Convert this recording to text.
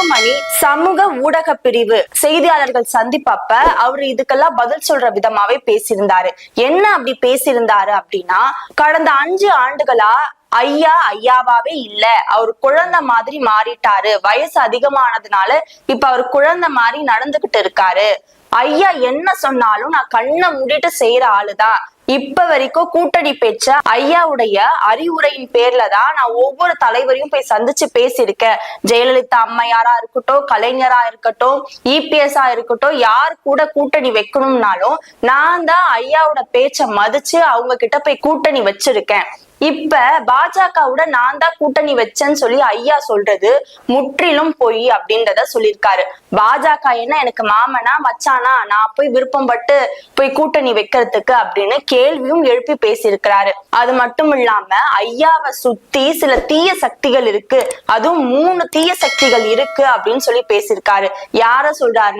அன்புமணி சமூக ஊடக பிரிவு செய்தியாளர்கள் சந்திப்பப்ப அவரு இதுக்கெல்லாம் பதில் சொல்ற விதமாவே பேசியிருந்தாரு. என்ன அப்படி பேசியிருந்தாரு அப்படின்னா, கடந்த 5 ஆண்டுகளா ஐயா ஐயாவாவே இல்ல, அவர் குழந்தை மாதிரி மாறிட்டாரு, வயசு அதிகமானதுனால இப்ப அவர் குழந்தை மாதிரி நடந்துகிட்டு இருக்காரு. ஐயா என்ன சொன்னாலும் நான் கண்ணை மூடிட்டு செய்யற ஆளுதான். இப்ப வரைக்கும் கூட்டணி பெற்ற ஐயாவுடைய அறிவுரையின் பேர்ல தான் நான் ஒவ்வொரு தலைவரையும் போய் சந்திச்சு பேசியிருக்கேன். ஜெயலலிதா அம்மையாரா இருக்கட்டும், கலைஞரா இருக்கட்டும், இபிஎஸ்ஆ இருக்கட்டும், யார் கூட கூட்டணி வைக்கணும்னாலும் நான் தான் ஐயாவோட பேச்ச மதிச்சு அவங்க கிட்ட போய் கூட்டணி வச்சிருக்கேன். இப்ப பாஜகவோட நான் தான் கூட்டணி வச்சேன்னு சொல்லி ஐயா சொல்றது முற்றிலும் பொய் அப்படின்றத சொல்லியிருக்காரு. பாஜக என்ன எனக்கு மாமனா மச்சானா, நான் போய் விருப்பப்பட்டு போய் கூட்டணி வைக்கிறதுக்கு அப்படின்னு கேள்வியும் எழுப்பி பேசியிருக்கிறாரு. அது மட்டும் இல்லாம ஐயாவை சுத்தி சில தீய சக்திகள் இருக்கு, அதுவும் 3 தீய சக்திகள் இருக்கு அப்படின்னு சொல்லி பேசியிருக்காரு. யார சொல்றாருன்னா